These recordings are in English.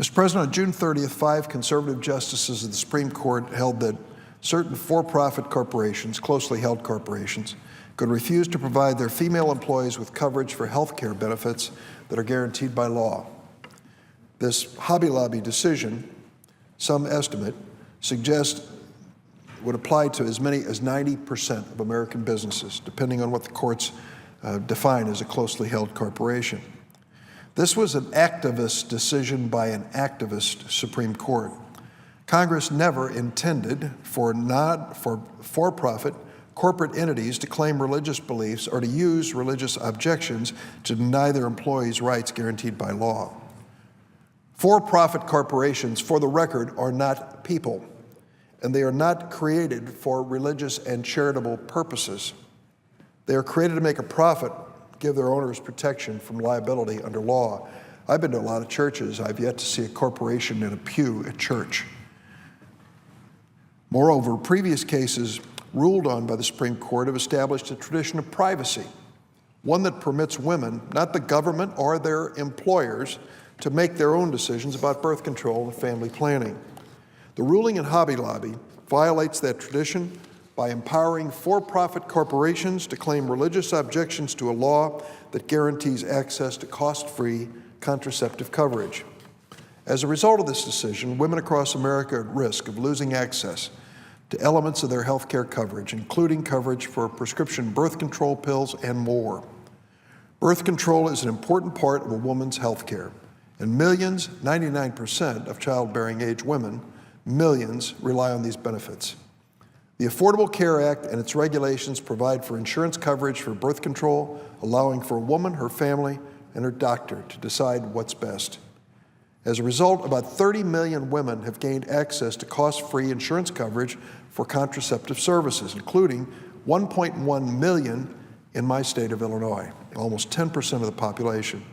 Mr. President, on June 30th, 5 conservative justices of the Supreme Court held that certain for-profit corporations, closely held corporations, could refuse to provide their female employees with coverage for health care benefits that are guaranteed by law. This Hobby Lobby decision, some estimate, suggests would apply to as many as 90% of American businesses, depending on what the courts define as a closely held corporation. This was an activist decision by an activist Supreme Court. Congress never intended for for-profit corporate entities to claim religious beliefs or to use religious objections to deny their employees rights guaranteed by law. For-profit corporations, for the record, are not people, and they are not created for religious and charitable purposes. They are created to make a profit, give their owners protection from liability under law. I've been to a lot of churches. I've yet to see a corporation in a pew at church. Moreover, previous cases ruled on by the Supreme Court have established a tradition of privacy, one that permits women, not the government or their employers, to make their own decisions about birth control and family planning. The ruling in Hobby Lobby violates that tradition by empowering for-profit corporations to claim religious objections to a law that guarantees access to cost-free contraceptive coverage. As a result of this decision, women across America are at risk of losing access to elements of their health care coverage, including coverage for prescription birth control pills and more. Birth control is an important part of a woman's health care, and millions, 99% of childbearing age women, millions rely on these benefits. The Affordable Care Act and its regulations provide for insurance coverage for birth control, allowing for a woman, her family, and her doctor to decide what's best. As a result, about 30 million women have gained access to cost-free insurance coverage for contraceptive services, including 1.1 million in my state of Illinois, almost 10% of the population.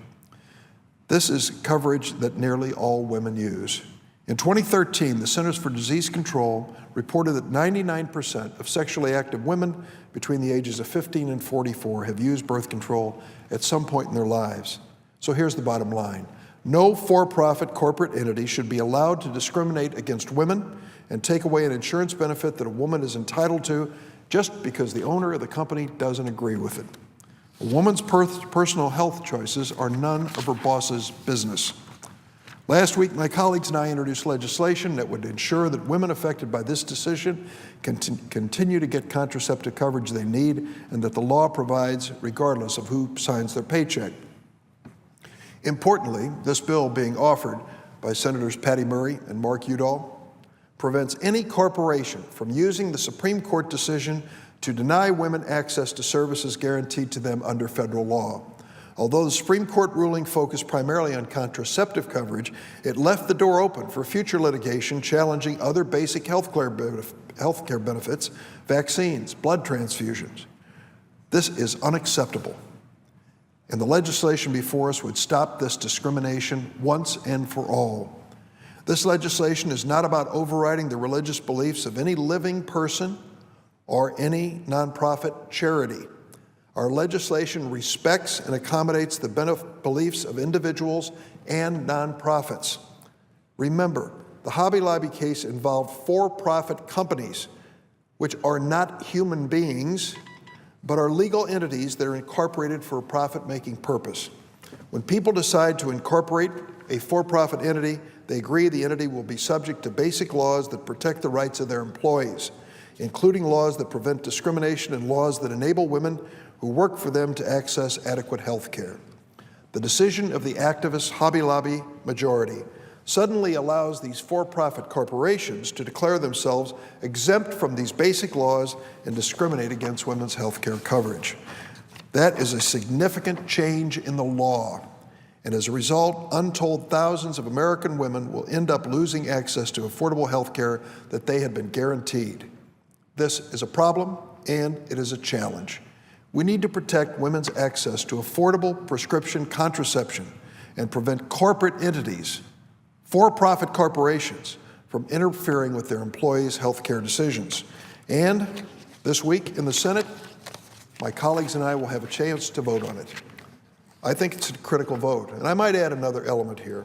This is coverage that nearly all women use. In 2013, the Centers for Disease Control reported that 99% of sexually active women between the ages of 15 and 44 have used birth control at some point in their lives. So here's the bottom line. No for-profit corporate entity should be allowed to discriminate against women and take away an insurance benefit that a woman is entitled to just because the owner of the company doesn't agree with it. A woman's personal health choices are none of her boss's business. Last week, my colleagues and I introduced legislation that would ensure that women affected by this decision continue to get contraceptive coverage they need and that the law provides regardless of who signs their paycheck. Importantly, this bill being offered by Senators Patty Murray and Mark Udall prevents any corporation from using the Supreme Court decision to deny women access to services guaranteed to them under federal law. Although the Supreme Court ruling focused primarily on contraceptive coverage, it left the door open for future litigation challenging other basic health care benefits, vaccines, blood transfusions. This is unacceptable, and the legislation before us would stop this discrimination once and for all. This legislation is not about overriding the religious beliefs of any living person or any nonprofit charity. Our legislation respects and accommodates the beliefs of individuals and nonprofits. Remember, the Hobby Lobby case involved for-profit companies, which are not human beings, but are legal entities that are incorporated for a profit-making purpose. When people decide to incorporate a for-profit entity, they agree the entity will be subject to basic laws that protect the rights of their employees, including laws that prevent discrimination and laws that enable women who work for them to access adequate health care. The decision of the activist Hobby Lobby majority suddenly allows these for-profit corporations to declare themselves exempt from these basic laws and discriminate against women's health care coverage. That is a significant change in the law, and as a result, untold thousands of American women will end up losing access to affordable health care that they had been guaranteed. This is a problem, and it is a challenge. We need to protect women's access to affordable prescription contraception and prevent corporate entities, for-profit corporations, from interfering with their employees' health care decisions. And this week in the Senate, my colleagues and I will have a chance to vote on it. I think it's a critical vote. And I might add another element here.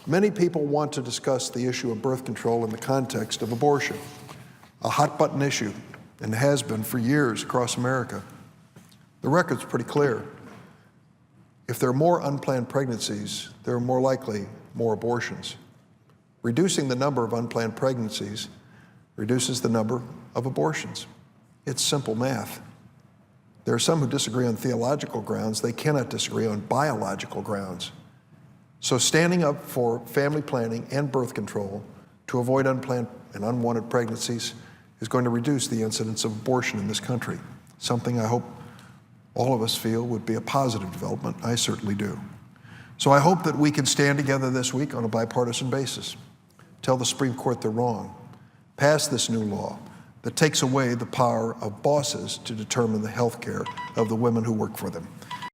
Many people want to discuss the issue of birth control in the context of abortion, a hot-button issue, and has been for years across America. The record's pretty clear. If there are more unplanned pregnancies, there are more likely more abortions. Reducing the number of unplanned pregnancies reduces the number of abortions. It's simple math. There are some who disagree on theological grounds. They cannot disagree on biological grounds. So standing up for family planning and birth control to avoid unplanned and unwanted pregnancies is going to reduce the incidence of abortion in this country, something I hope all of us feel would be a positive development. I certainly do. So I hope that we can stand together this week on a bipartisan basis, tell the Supreme Court they're wrong, pass this new law that takes away the power of bosses to determine the health care of the women who work for them.